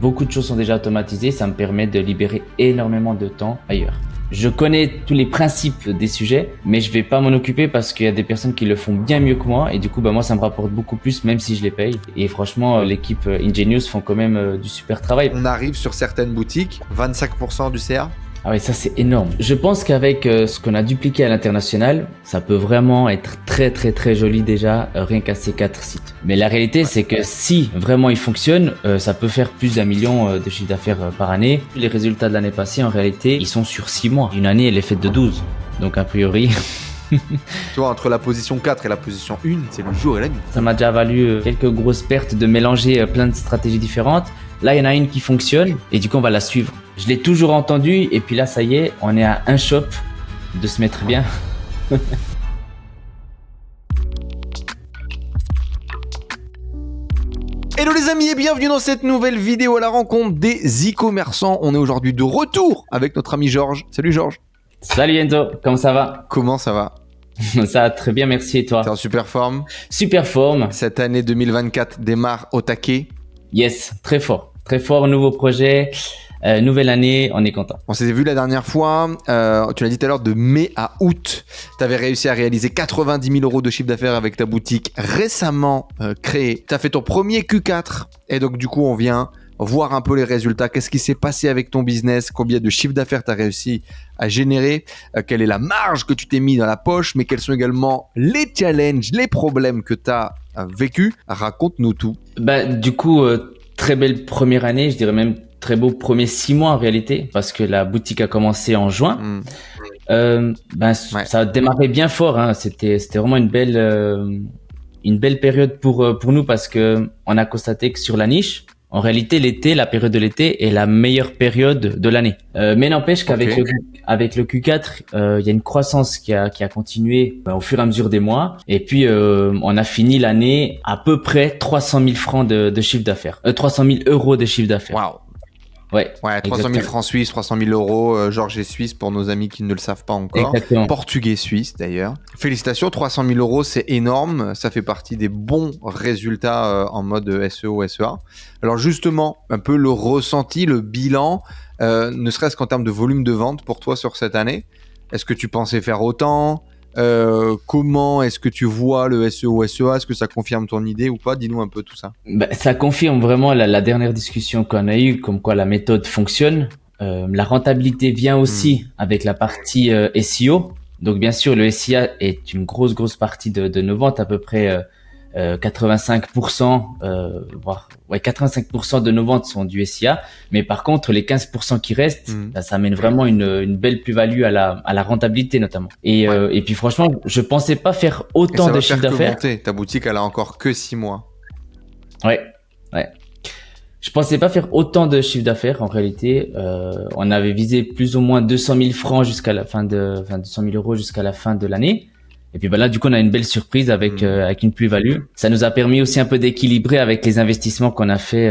beaucoup de choses sont déjà automatisées, ça me permet de libérer énormément de temps ailleurs. Je connais tous les principes des sujets, mais je vais pas m'en occuper parce qu'il y a des personnes qui le font bien mieux que moi et du coup, moi, ça me rapporte beaucoup plus même si je les paye. Et franchement, l'équipe Ingenious font quand même du super travail. On arrive sur certaines boutiques, 25% du CA. Ah ouais, ça c'est énorme. Je pense qu'avec ce qu'on a dupliqué à l'international, ça peut vraiment être très très très joli déjà, rien qu'à ces 4 sites. Mais la réalité c'est que si vraiment il fonctionne, ça peut faire plus d'1 million de chiffre d'affaires par année. Les résultats de l'année passée en réalité, ils sont sur 6 mois. Une année elle est faite de 12. Donc a priori... Toi, entre la position 4 et la position 1, c'est le jour et la nuit. Ça m'a déjà valu quelques grosses pertes de mélanger plein de stratégies différentes. Là, il y en a une qui fonctionne et du coup, on va la suivre. Je l'ai toujours entendu et puis là, ça y est, on est à un shop de se mettre bien. Hello les amis et bienvenue dans cette nouvelle vidéo à la rencontre des e-commerçants. On est aujourd'hui de retour avec notre ami Georges. Salut Georges. Salut Enzo, comment ça va? Comment ça va? Ça va très bien, merci et toi? T'es en super forme? Super forme. Cette année 2024 démarre au taquet. Yes, très fort, nouveau projet, nouvelle année, on est content. On s'était vu la dernière fois, tu l'as dit tout à l'heure, de mai à août, tu avais réussi à réaliser 90 000 € de chiffre d'affaires avec ta boutique récemment créée. Tu as fait ton premier Q4 et donc du coup on vient voir un peu les résultats. Qu'est-ce qui s'est passé avec ton business? Combien de chiffre d'affaires tu as réussi à générer? Quelle est la marge que tu t'es mis dans la poche? Mais quels sont également les challenges, les problèmes que tu as vécu? Raconte-nous tout. Du coup, très belle première année, je dirais même très beau premier 6 mois en réalité, parce que la boutique a commencé en juin. Ça a démarré bien fort, hein. C'était vraiment une belle période pour nous parce que on a constaté que sur la niche, en réalité, la période de l'été est la meilleure période de l'année. Mais n'empêche qu'avec le Q4, il y a une croissance qui a continué au fur et à mesure des mois. Et puis, on a fini l'année à peu près 300 000 francs de chiffre d'affaires. 300 000 € de chiffre d'affaires. Waouh. Ouais, 300 000 francs suisses, 300 000 €. Georges est suisse pour nos amis qui ne le savent pas encore. Exactement. Portugais suisse d'ailleurs. Félicitations, 300 000 €, c'est énorme. Ça fait partie des bons résultats en mode SEO, SEA. Alors justement, un peu le ressenti, le bilan, ne serait-ce qu'en termes de volume de vente pour toi sur cette année. Est-ce que tu pensais faire autant? Comment est-ce que tu vois le SEO, SEA? Est-ce que ça confirme ton idée ou pas? Dis-nous un peu tout ça. Ça confirme vraiment la dernière discussion qu'on a eue, comme quoi la méthode fonctionne. La rentabilité vient aussi avec la partie SEO. Donc bien sûr, le SEA est une grosse partie de nos ventes, à peu près 85%, voire 85% de nos ventes sont du SEA. Mais par contre, les 15% qui restent, ça amène vraiment une belle plus-value à la rentabilité notamment. Et puis franchement, je pensais pas faire autant de chiffre d'affaires. Ta boutique, elle a encore que 6 mois. Ouais. Je pensais pas faire autant de chiffre d'affaires en réalité. On avait visé plus ou moins 200 000 francs jusqu'à la fin 200 000 € jusqu'à la fin de l'année. Et puis là, du coup, on a une belle surprise avec une plus-value. Ça nous a permis aussi un peu d'équilibrer avec les investissements qu'on a fait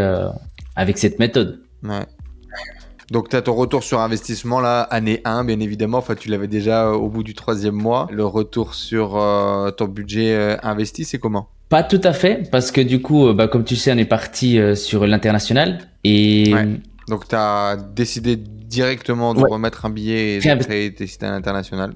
avec cette méthode. Ouais. Donc, tu as ton retour sur investissement là, année 1, bien évidemment. Enfin, tu l'avais déjà au bout du 3e mois. Le retour sur ton budget investi, c'est comment? Pas tout à fait, parce que du coup, comme tu sais, on est parti sur l'international. Et donc, tu as décidé directement de remettre un billet et de créer tes sites à l'international.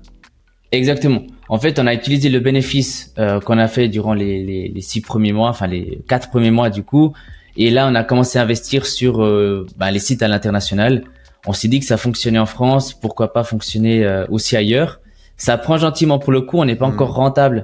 Exactement. En fait, on a utilisé le bénéfice qu'on a fait durant les 6 premiers mois, enfin les 4 premiers mois du coup. Et là, on a commencé à investir sur les sites à l'international. On s'est dit que ça fonctionnait en France, pourquoi pas fonctionner aussi ailleurs. Ça prend gentiment pour le coup, on n'est pas encore rentable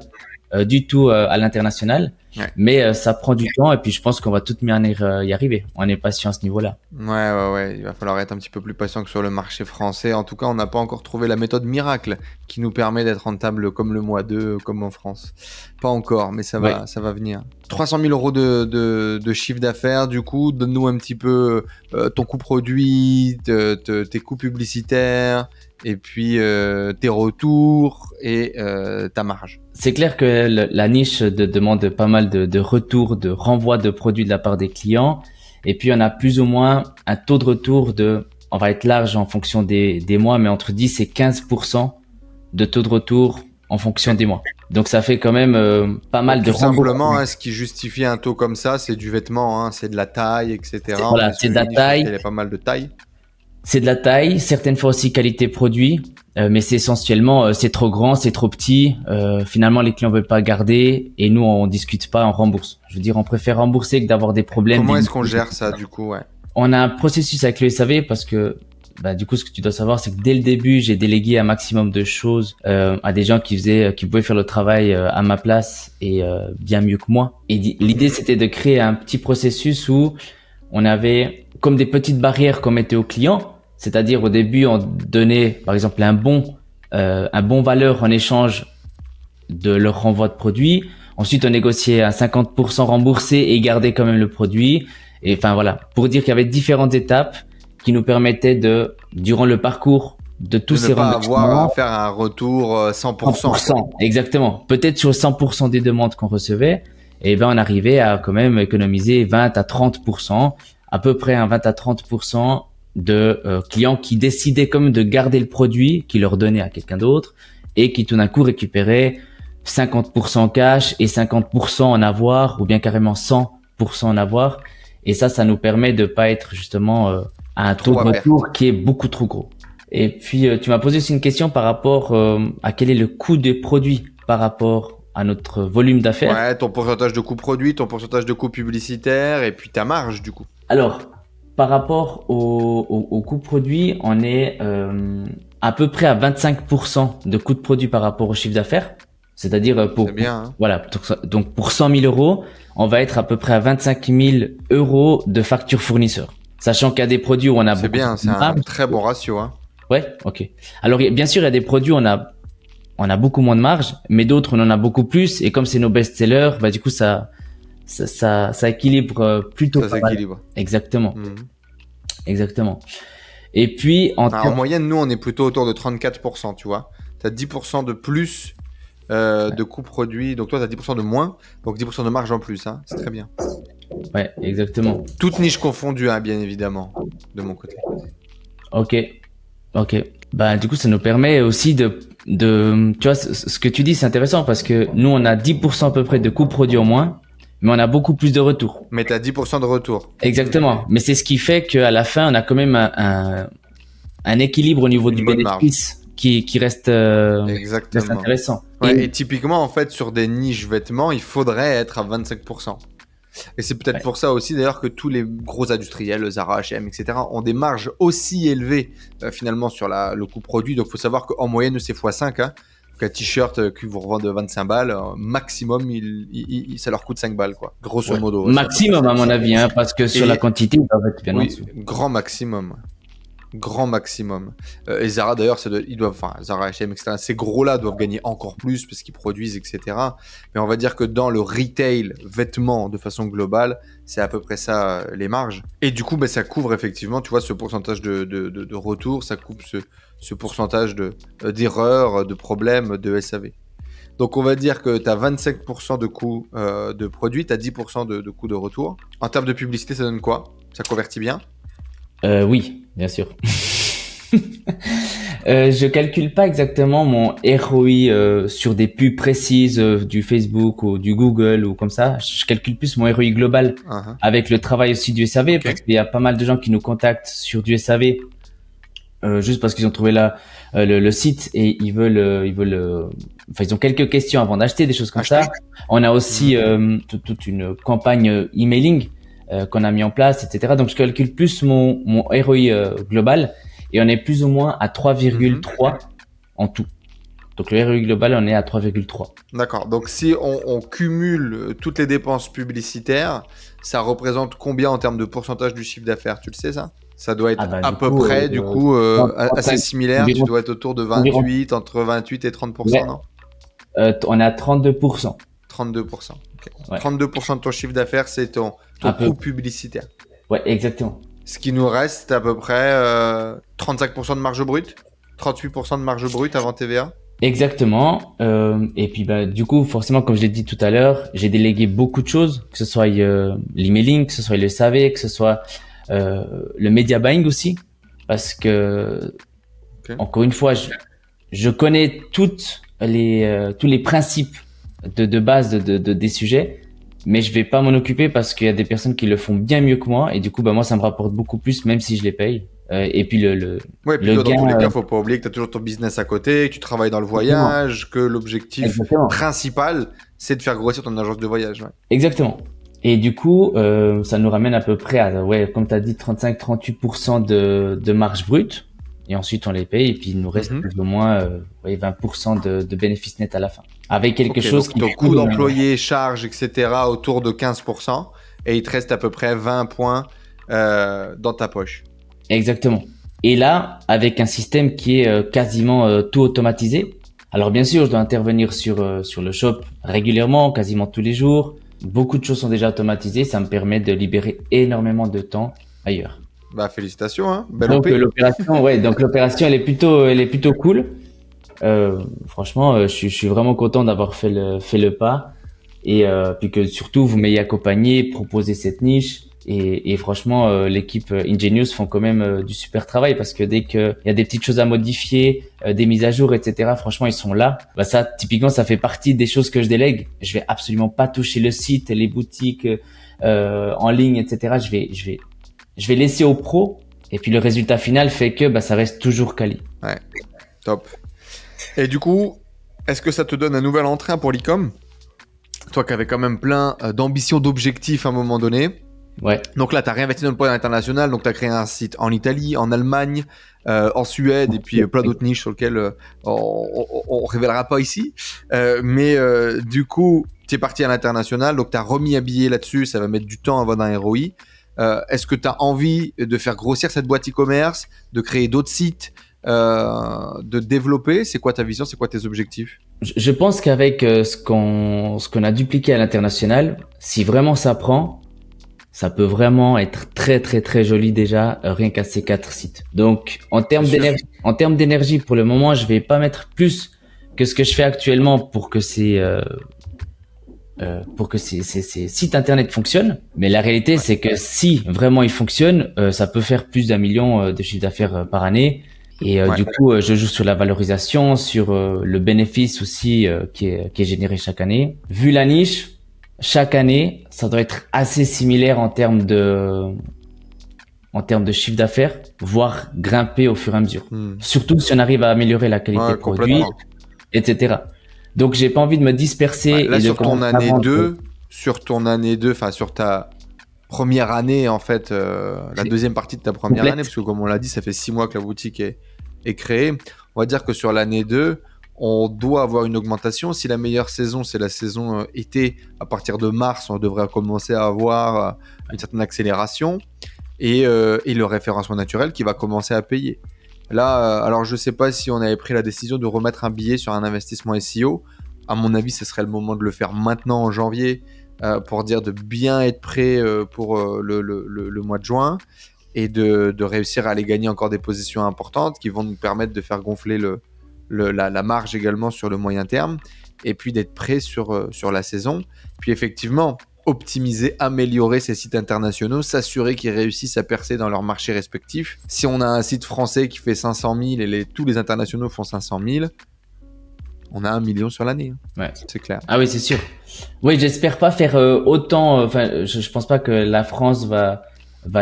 du tout à l'international, mais ça prend du temps et puis je pense qu'on va toute manière y arriver. On est patient à ce niveau-là. Ouais, il va falloir être un petit peu plus patient que sur le marché français. En tout cas, on n'a pas encore trouvé la méthode miracle qui nous permet d'être rentable comme le mois 2, comme en France. Pas encore, mais ça va venir. 300 000 € de chiffre d'affaires, du coup, donne-nous un petit peu ton coût produit, tes coûts publicitaires, et puis tes retours et ta marge. C'est clair que la niche demande pas mal de retours, de renvoi de produits de la part des clients. Et puis, on a plus ou moins un taux de retour on va être large en fonction des mois, mais entre 10 et 15% de taux de retour en fonction des mois. Donc ça fait quand même pas mal de remboursements. Simplement, ce qui justifie un taux comme ça, c'est du vêtement, c'est de la taille, etc. Voilà, c'est de la taille. Il y a pas mal de taille. C'est de la taille, certaines fois aussi qualité produit, mais c'est essentiellement c'est trop grand, c'est trop petit. Finalement, les clients veulent pas garder et nous on discute pas, on rembourse. Je veux dire, on préfère rembourser que d'avoir des problèmes. Comment est-ce qu'on gère ça du coup? On a un processus avec le SAV parce que du coup, ce que tu dois savoir, c'est que dès le début, j'ai délégué un maximum de choses à des gens qui pouvaient faire le travail à ma place et bien mieux que moi. Et l'idée, c'était de créer un petit processus où on avait comme des petites barrières qu'on mettait aux clients. C'est-à-dire, au début, on donnait, par exemple, un bon valeur en échange de leur renvoi de produit. Ensuite, on négociait un 50% remboursé et gardait quand même le produit. Et enfin, voilà. Pour dire qu'il y avait différentes étapes qui nous permettaient durant le parcours de tous ces remboursements, ne pas avoir à faire un retour 100%. Exactement. Peut-être sur 100% des demandes qu'on recevait, on arrivait à quand même économiser 20 à 30%, à peu près un 20 à 30% de clients qui décidaient quand même de garder le produit, qui leur donnaient à quelqu'un d'autre et qui tout d'un coup récupéraient 50% en cash et 50% en avoir ou bien carrément 100% en avoir. Et ça nous permet de pas être justement à un taux de retour qui est beaucoup trop gros. Et puis, tu m'as posé aussi une question par rapport à quel est le coût des produits par rapport à notre volume d'affaires. Ouais, ton pourcentage de coût produit, ton pourcentage de coût publicitaire et puis ta marge du coup. Alors, par rapport au coût produit, on est à peu près à 25% de coût de produit par rapport au chiffre d'affaires. C'est-à-dire C'est bien, hein. Voilà, donc pour 100 000 euros, on va être à peu près à 25 000 euros de facture fournisseur. Sachant qu'il y a des produits où on a c'est bien, c'est un très bon ratio, hein. Ouais, ok. Alors bien sûr, il y a des produits où on a beaucoup moins de marge, mais d'autres on en a beaucoup plus. Et comme c'est nos best-sellers, du coup ça équilibre plutôt. Ça s'équilibre. Exactement. Exactement. Et puis en moyenne, nous on est plutôt autour de 34%, tu vois. T'as 10% de plus de coût produit, donc toi t'as 10% de moins, donc 10% de marge en plus, hein. C'est très bien. Ouais, exactement. Toute niche confondue, hein, bien évidemment, de mon côté. Ok. Du coup, ça nous permet aussi de tu vois, ce que tu dis, c'est intéressant parce que nous, on a 10% à peu près de coûts produits en moins, mais on a beaucoup plus de retours. Mais t'as 10% de retour. Exactement. Mais c'est ce qui fait qu'à la fin, on a quand même un équilibre au niveau du bénéfice qui reste intéressant. Ouais, et typiquement, en fait, sur des niches vêtements, il faudrait être à 25%. Et c'est peut-être pour ça aussi d'ailleurs que tous les gros industriels, Zara, H&M, etc. ont des marges aussi élevées finalement sur le coût produit. Donc il faut savoir qu'en moyenne c'est x5. Hein. Donc un t-shirt que vous revendez 25 balles, maximum ça leur coûte 5 balles quoi. Grosso modo. Maximum à mon avis, hein, parce que sur la quantité, ils doivent être bien en dessous. Grand maximum. Grand maximum. Et Zara d'ailleurs, Zara, H&M, etc. Ces gros-là doivent gagner encore plus parce qu'ils produisent, etc. Mais on va dire que dans le retail vêtements de façon globale, c'est à peu près ça les marges. Et du coup, ça couvre effectivement, tu vois, ce pourcentage de retour, ça couvre ce pourcentage d'erreurs, de problèmes de SAV. Donc on va dire que tu as 25% de coût de produit, tu as 10% de coût de retour. En termes de publicité, ça donne quoi? Ça convertit bien? Oui, bien sûr. Je calcule pas exactement mon ROI sur des pubs précises du Facebook ou du Google ou comme ça. Je calcule plus mon ROI global avec le travail aussi du SAV parce qu'il y a pas mal de gens qui nous contactent sur du SAV juste parce qu'ils ont trouvé le site et ils ont quelques questions avant d'acheter des choses comme ça. On a aussi toute une campagne emailing qu'on a mis en place, etc. Donc je calcule plus mon ROI global et on est plus ou moins à 3,3 en tout. Donc le ROI global, on est à 3,3. D'accord. Donc si on cumule toutes les dépenses publicitaires, ça représente combien en termes de pourcentage du chiffre d'affaires? Tu le sais ça? Ça doit être à peu près, du coup, assez similaire. Tu dois être autour de 28, entre 28 et 30%, non? On est à 32%. 32%. Okay. Ouais. 32% de ton chiffre d'affaires, c'est ton coût publicitaire. Ouais, exactement. Ce qui nous reste à peu près 35% de marge brute, 38% de marge brute avant TVA. Exactement. Et puis du coup, forcément, comme je l'ai dit tout à l'heure, j'ai délégué beaucoup de choses, que ce soit l'emailing, que ce soit le SAV, que ce soit le media buying aussi, parce que encore une fois, je connais toutes tous les principes de base des sujets, mais je vais pas m'en occuper parce qu'il y a des personnes qui le font bien mieux que moi et du coup bah moi ça me rapporte beaucoup plus même si je les paye. Et puis puis dans tous les cas, faut pas oublier que tu as toujours ton business à côté, que tu travailles dans le voyage, que l'objectif principal, c'est de faire grossir ton agence de voyage. Ouais. Exactement. Et du coup, ça nous ramène à peu près à, comme tu as dit, 35-38% de marge brute. Et ensuite, on les paye et puis il nous reste plus ou moins 20% de bénéfices nets à la fin. Avec quelque chose qui... Donc, coût d'employé, charges, etc. autour de 15%. Et il te reste à peu près 20 points dans ta poche. Exactement. Et là, avec un système qui est quasiment tout automatisé. Alors bien sûr, je dois intervenir sur le shop régulièrement, quasiment tous les jours. Beaucoup de choses sont déjà automatisées. Ça me permet de libérer énormément de temps ailleurs. Bah félicitations, hein. Belle donc l'opération, elle est plutôt cool. Franchement, je suis vraiment content d'avoir fait le pas et puis que surtout vous m'ayez accompagné, proposé cette niche. Et franchement, l'équipe Ingenious font quand même du super travail parce que dès qu'il y a des petites choses à modifier, des mises à jour, etc., franchement, ils sont là. Bah ça, typiquement, ça fait partie des choses que je délègue. Je vais absolument pas toucher le site, les boutiques en ligne, etc. Je vais laisser aux pros. Et puis le résultat final fait que bah, ça reste toujours quali. Ouais, top. Et du coup, est-ce que ça te donne un nouvel entrain pour l'e-com ? Toi qui avais quand même plein d'ambitions, d'objectifs à un moment donné. Ouais. Donc là, tu as réinvesti dans le projet international, donc tu as créé un site en Italie, en Allemagne, en Suède et puis plein d'autres niches sur lesquelles on révélera pas ici. Mais du coup, tu es parti à l'international, donc tu as remis un billet là-dessus, ça va mettre du temps avant d'un ROI. Est-ce que tu as envie de faire grossir cette boîte e-commerce, de créer d'autres sites, de développer ? C'est quoi ta vision ? C'est quoi tes objectifs ? Je pense qu'avec ce qu'on a dupliqué à l'international, si vraiment ça prend, ça peut vraiment être très très très joli déjà rien qu'à ces 4 sites. Donc en termes d'énergie pour le moment, je vais pas mettre plus que ce que je fais actuellement pour que ces sites internet fonctionnent. Mais la réalité c'est que si vraiment ils fonctionnent, ça peut faire plus d'1 million de chiffre d'affaires par année. Et du coup, je joue sur la valorisation, sur le bénéfice aussi qui est généré chaque année. Vu la niche, chaque année, ça doit être assez similaire en termes de chiffre d'affaires, voire grimper au fur et à mesure. Surtout si on arrive à améliorer la qualité de produit, etc. Donc, j'ai pas envie de me disperser. Là, sur ton année 2, enfin, sur ta première année, en fait, la deuxième partie de ta première année, parce que comme on l'a dit, ça fait 6 mois que la boutique est créée. On va dire que sur l'année 2, on doit avoir une augmentation. Si la meilleure saison, c'est la saison été, à partir de mars, on devrait commencer à avoir une certaine accélération et le référencement naturel qui va commencer à payer. Là, alors je ne sais pas si on avait pris la décision de remettre un billet sur un investissement SEO. À mon avis, ce serait le moment de le faire maintenant en janvier pour dire de bien être prêt pour le mois de juin et de réussir à aller gagner encore des positions importantes qui vont nous permettre de faire gonfler la marge également sur le moyen terme et puis d'être prêt sur la saison. Puis effectivement, optimiser, améliorer ces sites internationaux, s'assurer qu'ils réussissent à percer dans leurs marchés respectifs. Si on a un site français qui fait 500 000 et tous les internationaux font 500 000, on a 1 million sur l'année. Ouais. C'est clair. Ah oui, c'est sûr. Oui, j'espère pas faire autant. Enfin, je pense pas que la France va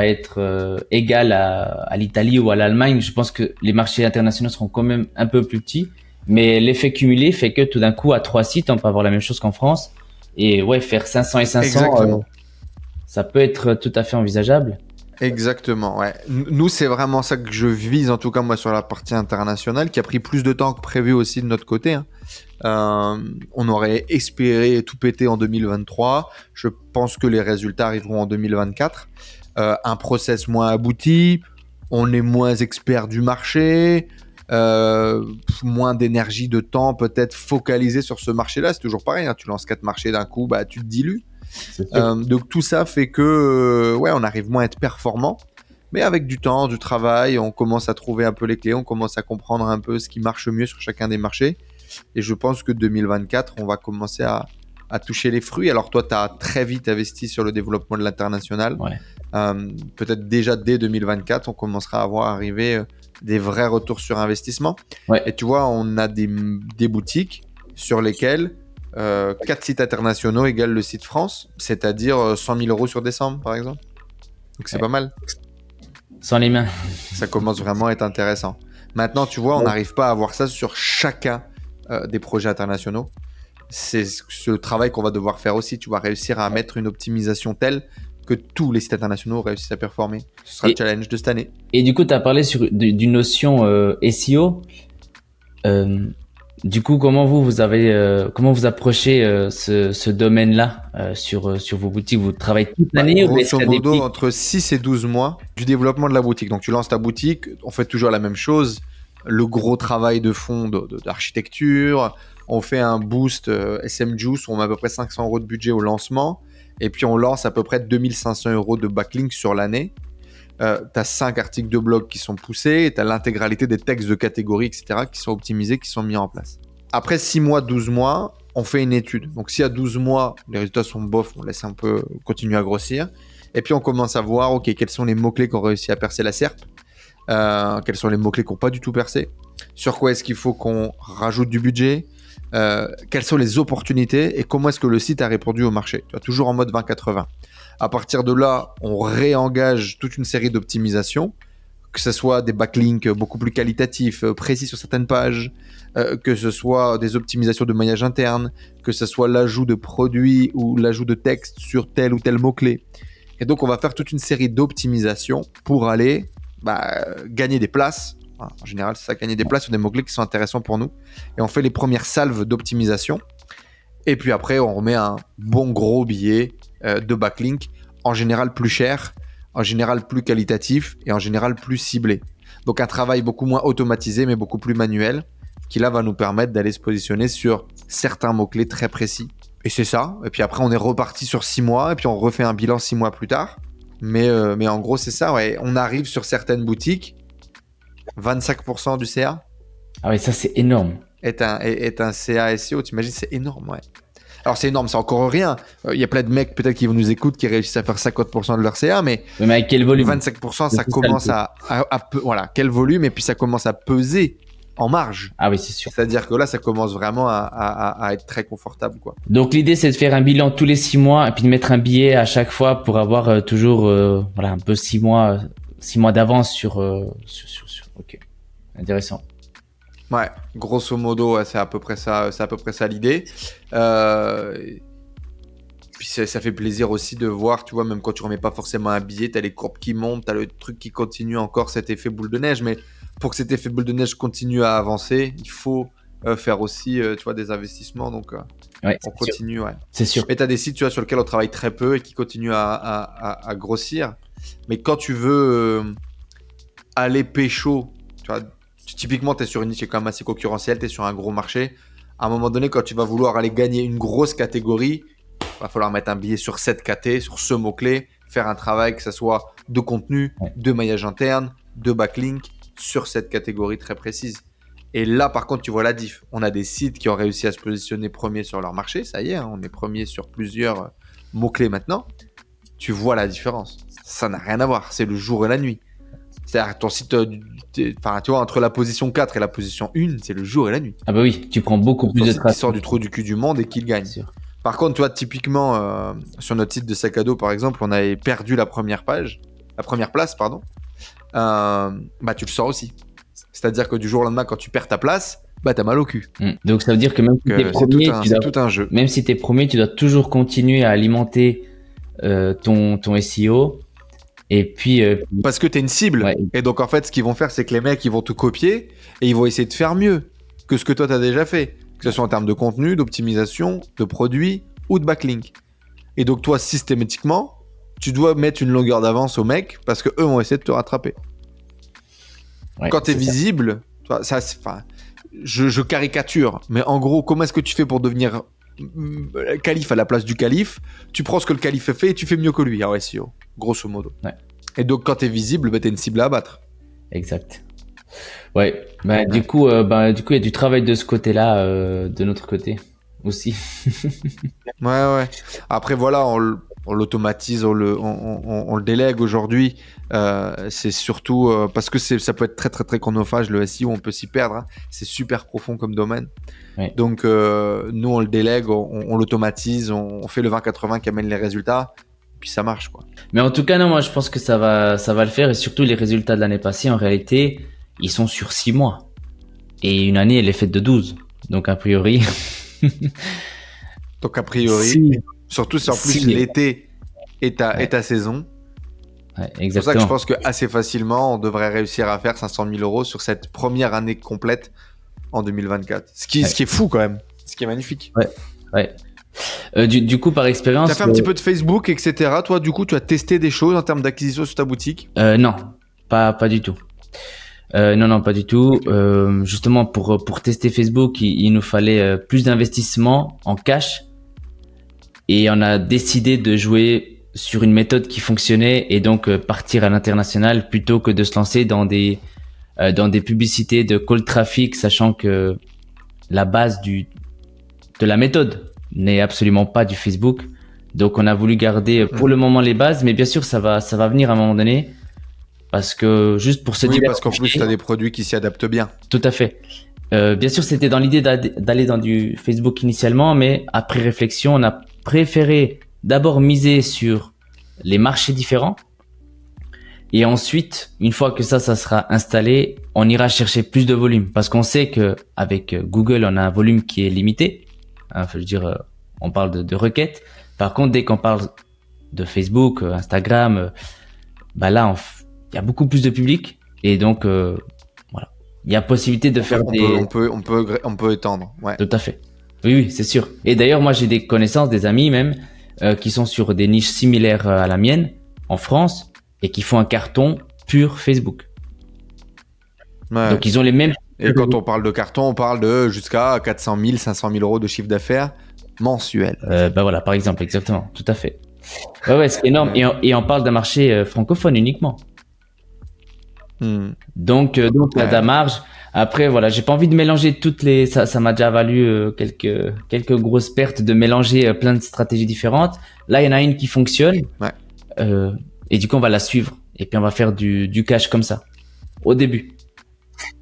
être égale à l'Italie ou à l'Allemagne. Je pense que les marchés internationaux seront quand même un peu plus petits. Mais l'effet cumulé fait que tout d'un coup, à 3 sites, on peut avoir la même chose qu'en France. Et ouais, faire 500 et 500, ça peut être tout à fait envisageable. Exactement, ouais. Nous, c'est vraiment ça que je vise, en tout cas moi, sur la partie internationale, qui a pris plus de temps que prévu aussi de notre côté. On aurait espéré tout péter en 2023. Je pense que les résultats arriveront en 2024. Un process moins abouti, on est moins expert du marché, moins d'énergie, de temps peut-être focalisé sur ce marché-là. C'est toujours pareil, hein, tu lances 4 marchés d'un coup, bah, tu te dilues. Donc tout ça fait que on arrive moins à être performant, mais avec du temps, du travail, on commence à trouver un peu les clés, on commence à comprendre un peu ce qui marche mieux sur chacun des marchés. Et je pense que 2024, on va commencer à toucher les fruits. Alors toi, tu as très vite investi sur le développement de l'international. Ouais. Peut-être déjà dès 2024, on commencera à voir arriver des vrais retours sur investissement. Ouais. Et tu vois, on a des boutiques sur lesquelles 4 sites internationaux égale le site France, c'est-à-dire 100 000 euros sur décembre, par exemple. Donc, c'est pas mal. Sans les mains. Ça commence vraiment à être intéressant. Maintenant, tu vois, on n'arrive pas à avoir ça sur chacun des projets internationaux. C'est ce travail qu'on va devoir faire aussi. Tu vas réussir à mettre une optimisation telle que tous les sites internationaux réussissent à performer. Ce sera le challenge de cette année. Et du coup, tu as parlé d'une notion SEO. Du coup, comment vous approchez ce domaine-là sur vos boutiques? Vous travaillez toute l'année ou grosso modo, entre 6 et 12 mois du développement de la boutique. Donc, tu lances ta boutique, on fait toujours la même chose. Le gros travail de fond d'architecture. On fait un boost SM Juice où on met à peu près 500 euros de budget au lancement. Et puis, on lance à peu près 2500 euros de backlink sur l'année. Tu as 5 articles de blog qui sont poussés. Tu as l'intégralité des textes de catégorie, etc., qui sont optimisés, qui sont mis en place. Après 6 mois, 12 mois, on fait une étude. Donc, si à 12 mois, les résultats sont bof, on laisse un peu continuer à grossir. Et puis, on commence à voir, OK, quels sont les mots-clés qui ont réussi à percer la SERP, quels sont les mots-clés qui n'ont pas du tout percé, sur quoi est-ce qu'il faut qu'on rajoute du budget, quelles sont les opportunités et comment est-ce que le site a répondu au marché. Tu vois, toujours en mode 20-80. À partir de là, on réengage toute une série d'optimisations, que ce soit des backlinks beaucoup plus qualitatifs, précis sur certaines pages, que ce soit des optimisations de maillage interne, que ce soit l'ajout de produits ou l'ajout de texte sur tel ou tel mot-clé. Et donc, on va faire toute une série d'optimisations pour aller gagner des places. En général, c'est ça, gagner des places sur des mots-clés qui sont intéressants pour nous. Et on fait les premières salves d'optimisation. Et puis après, on remet un bon gros billet de backlink, en général plus cher, en général plus qualitatif et en général plus ciblé. Donc un travail beaucoup moins automatisé, mais beaucoup plus manuel, qui là va nous permettre d'aller se positionner sur certains mots-clés très précis. Et c'est ça. Et puis après, on est reparti sur 6 mois, et puis on refait un bilan 6 mois plus tard. Mais en gros, c'est ça. Ouais. On arrive sur certaines boutiques, 25% du CA. Ah oui, ça c'est énorme. Est un CA SEO, t'imagines, c'est énorme, ouais. Alors c'est énorme, c'est encore rien. Il y a plein de mecs peut-être qui vont nous écouter qui réussissent à faire 50% de leur CA, mais avec quel volume? 25%, ça commence voilà, quel volume, et puis ça commence à peser en marge. Ah oui, c'est sûr. C'est-à-dire que là, ça commence vraiment à être très confortable, quoi. Donc l'idée, c'est de faire un bilan tous les 6 mois et puis de mettre un billet à chaque fois pour avoir toujours un peu 6 mois d'avance sur. Ok, intéressant. Ouais, grosso modo, ouais, c'est à peu près ça l'idée. Puis ça fait plaisir aussi de voir, tu vois, même quand tu remets pas forcément un billet, t'as les courbes qui montent, t'as le truc qui continue encore, cet effet boule de neige. Mais pour que cet effet boule de neige continue à avancer, il faut faire aussi, tu vois, des investissements. Donc, ouais, on continue, sûr. Ouais. C'est sûr. Mais t'as des sites, tu vois, sur lesquels on travaille très peu et qui continuent à grossir. Mais quand tu veux aller pécho, tu vois, typiquement, tu es sur une niche qui est quand même assez concurrentielle, tu es sur un gros marché. À un moment donné, quand tu vas vouloir aller gagner une grosse catégorie, il va falloir mettre un billet sur cette caté, sur ce mot-clé, faire un travail que ce soit de contenu, de maillage interne, de backlink sur cette catégorie très précise. Et là, par contre, tu vois la diff. On a des sites qui ont réussi à se positionner premiers sur leur marché. Ça y est, on est premier sur plusieurs mots-clés maintenant. Tu vois la différence. Ça n'a rien à voir. C'est le jour et la nuit. C'est-à-dire ton site, tu vois, entre la position 4 et la position 1, c'est le jour et la nuit. Ah bah oui, tu prends beaucoup plus de trafic. Qui sort du trou du cul du monde et qui le gagne. Par contre, tu vois, typiquement, sur notre site de sac à dos, par exemple, on avait perdu la première place, pardon. Tu le sors aussi. C'est-à-dire que du jour au lendemain, quand tu perds ta place, t'as mal au cul. Donc ça veut dire que même si t'es premier, c'est tout un jeu. Même si t'es premier, tu dois toujours continuer à alimenter ton SEO. Et puis parce que t'es une cible. Ouais. Et donc en fait, ce qu'ils vont faire, c'est que les mecs, ils vont te copier et ils vont essayer de faire mieux que ce que toi t'as déjà fait, que ce soit en termes de contenu, d'optimisation, de produits ou de backlink. Et donc toi, systématiquement, tu dois mettre une longueur d'avance aux mecs parce que eux vont essayer de te rattraper. Ouais, quand t'es visible, je caricature, mais en gros, comment est-ce que tu fais pour devenir calife à la place du calife? Tu prends ce que le calife fait et tu fais mieux que lui en SEO, grosso modo. Ouais. Et donc quand t'es visible, t'es une cible à abattre. Exact. Ouais. Du coup, il y a du travail de ce côté-là, de notre côté aussi. Ouais. Après voilà, on l'automatise, on le délègue aujourd'hui. C'est surtout parce que ça peut être très très très chronophage, le SEO, on peut s'y perdre, hein. C'est super profond comme domaine. Oui. Donc nous on le délègue, on l'automatise, on fait le 20-80 qui amène les résultats, puis ça marche, quoi. Mais en tout cas non, moi je pense que ça va le faire, et surtout les résultats de l'année passée, en réalité ils sont sur 6 mois et une année elle est faite de 12, donc a priori surtout si en plus l'été est ta saison. Ouais, exactement. C'est pour ça que je pense que assez facilement, on devrait réussir à faire 500 000 euros sur cette première année complète en 2024. Ce qui est fou quand même, ce qui est magnifique. Ouais. Du coup, par expérience... Tu as fait un petit peu de Facebook, etc. Toi, du coup, tu as testé des choses en termes d'acquisition sur ta boutique ? Non, pas du tout. Non, pas du tout. Justement, pour tester Facebook, il nous fallait plus d'investissement en cash. Et on a décidé de jouer sur une méthode qui fonctionnait, et donc partir à l'international plutôt que de se lancer dans des publicités de cold traffic, sachant que la base de la méthode n'est absolument pas du Facebook. Donc on a voulu garder pour le moment les bases, mais bien sûr ça va venir à un moment donné, parce que juste pour se diversifier. Oui, parce qu'en plus tu as des produits qui s'y adaptent bien. Tout à fait. Bien sûr, c'était dans l'idée d'aller dans du Facebook initialement, mais après réflexion, on a préféré d'abord miser sur les marchés différents, et ensuite, une fois que ça sera installé, on ira chercher plus de volume, parce qu'on sait que avec Google, on a un volume qui est limité. Hein, je veux dire, on parle de requêtes. Par contre, dès qu'on parle de Facebook, Instagram, là, il y a beaucoup plus de public, et donc voilà, il y a possibilité de faire on peut étendre. Ouais. Tout à fait. Oui, c'est sûr. Et d'ailleurs, moi, j'ai des connaissances, des amis même, qui sont sur des niches similaires à la mienne en France, et qui font un carton pur Facebook. Ouais. Donc, ils ont les mêmes. Et quand on parle de carton, on parle de jusqu'à 400 000, 500 000 euros de chiffre d'affaires mensuel. Voilà, par exemple, exactement, tout à fait. Ouais, c'est énorme. Et on parle d'un marché francophone uniquement. Donc la de la marge. Après, voilà, j'ai pas envie de mélanger toutes les. Ça m'a déjà valu quelques grosses pertes de mélanger plein de stratégies différentes. Là, il y en a une qui fonctionne. Ouais. Et du coup, on va la suivre. Et puis, on va faire du cash comme ça, au début.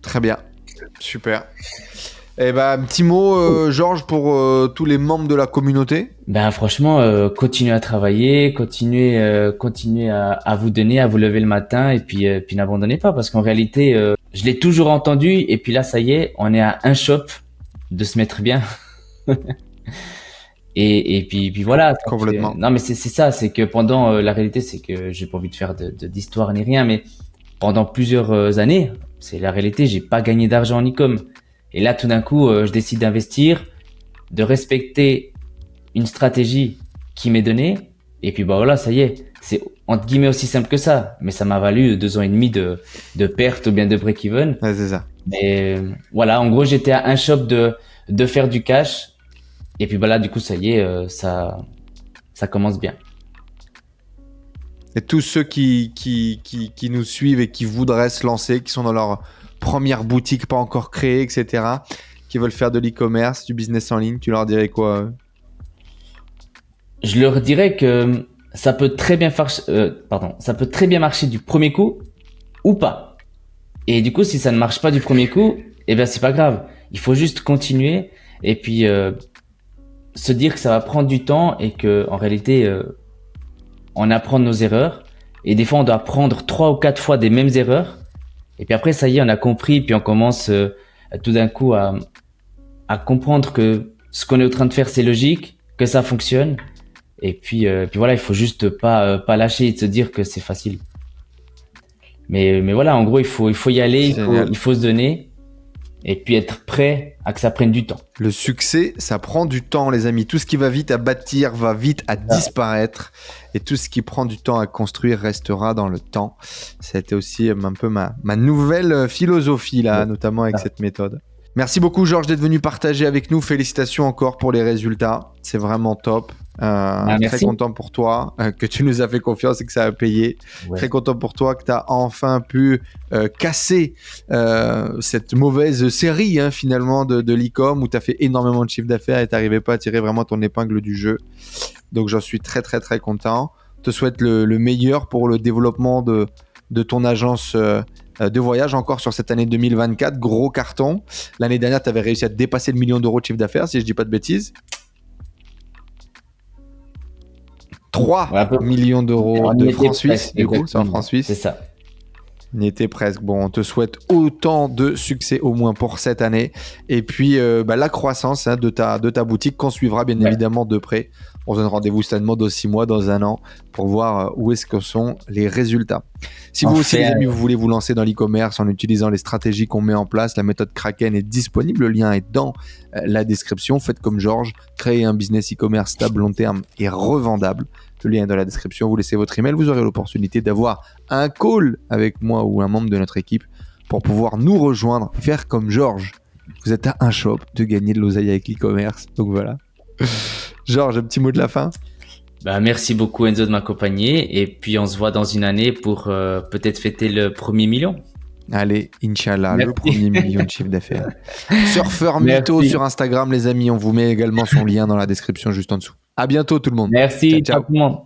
Très bien. Super. Et un petit mot, Georges, pour tous les membres de la communauté. Franchement, continuez à travailler, continuez à vous donner, à vous lever le matin, et puis n'abandonnez pas, parce qu'en réalité, je l'ai toujours entendu, et puis là, ça y est, on est à un shop de se mettre bien. et puis voilà. Complètement. Non, mais c'est ça, c'est que pendant la réalité, c'est que j'ai pas envie de faire d'histoire ni rien, mais pendant plusieurs années, c'est la réalité, j'ai pas gagné d'argent en e-com. Et là, tout d'un coup, je décide d'investir, de respecter une stratégie qui m'est donnée. Et puis, voilà, ça y est. C'est entre guillemets aussi simple que ça. Mais ça m'a valu 2 ans et demi de perte ou bien de break-even. Ouais, c'est ça. Mais voilà, en gros, j'étais à un shop de faire du cash. Et puis, là, du coup, ça y est, ça commence bien. Et tous ceux qui nous suivent et qui voudraient se lancer, qui sont dans leur première boutique pas encore créée, etc., qui veulent faire de l'e-commerce, du business en ligne, tu leur dirais quoi ? Je leur dirais que ça peut très bien marcher du premier coup ou pas. Et du coup, si ça ne marche pas du premier coup, c'est pas grave. Il faut juste continuer, et puis se dire que ça va prendre du temps, et que en réalité, on apprend de nos erreurs. Et des fois, on doit apprendre 3 ou 4 fois des mêmes erreurs. Et puis après, ça y est, on a compris, puis on commence tout d'un coup à comprendre que ce qu'on est en train de faire, c'est logique, que ça fonctionne. Et puis voilà, il faut juste pas lâcher et de se dire que c'est facile. Mais voilà, en gros, il faut y aller, il faut se donner, et puis être prêt à que ça prenne du temps. Le succès, ça prend du temps, les amis. Tout ce qui va vite à bâtir va vite à disparaître. Et tout ce qui prend du temps à construire restera dans le temps. C'était aussi un peu ma nouvelle philosophie, là, notamment avec cette méthode. Merci beaucoup Georges d'être venu partager avec nous. Félicitations encore pour les résultats. C'est vraiment top. Très content pour toi que tu nous as fait confiance et que ça a payé. Ouais. Très content pour toi que tu as enfin pu casser cette mauvaise série finalement de l'e-com où tu as fait énormément de chiffre d'affaires et tu n'arrivais pas à tirer vraiment ton épingle du jeu. Donc j'en suis très très très content. Je te souhaite le meilleur pour le développement de ton agence de voyage encore sur cette année 2024. Gros carton. L'année dernière, tu avais réussi à dépasser le million d'euros de chiffre d'affaires, si je ne dis pas de bêtises. 3 millions d'euros de francs suisses, du coup, c'est en francs suisses. C'est ça. On y était presque. Bon, on te souhaite autant de succès au moins pour cette année. Et puis, la croissance de ta boutique qu'on suivra bien évidemment de près. On se donne rendez-vous certainement dans 6 mois, dans un an, pour voir où est-ce que sont les résultats. Si vous aussi, les amis, vous voulez vous lancer dans l'e-commerce en utilisant les stratégies qu'on met en place, la méthode Kraken est disponible. Le lien est dans la description. Faites comme Georges, créez un business e-commerce stable, long terme et revendable. Le lien est dans la description. Vous laissez votre email. Vous aurez l'opportunité d'avoir un call avec moi ou un membre de notre équipe pour pouvoir nous rejoindre, faire comme Georges. Vous êtes à un shop de gagner de l'oseille avec l'e-commerce. Donc voilà. Georges, un petit mot de la fin? Merci beaucoup Enzo de m'accompagner et puis on se voit dans une année pour peut-être fêter le premier million. Allez, Inch'Allah, le premier million de chiffre d'affaires. Surfeur Mytho sur Instagram, les amis. On vous met également son lien dans la description juste en dessous. À bientôt tout le monde. Merci, ciao tout le monde.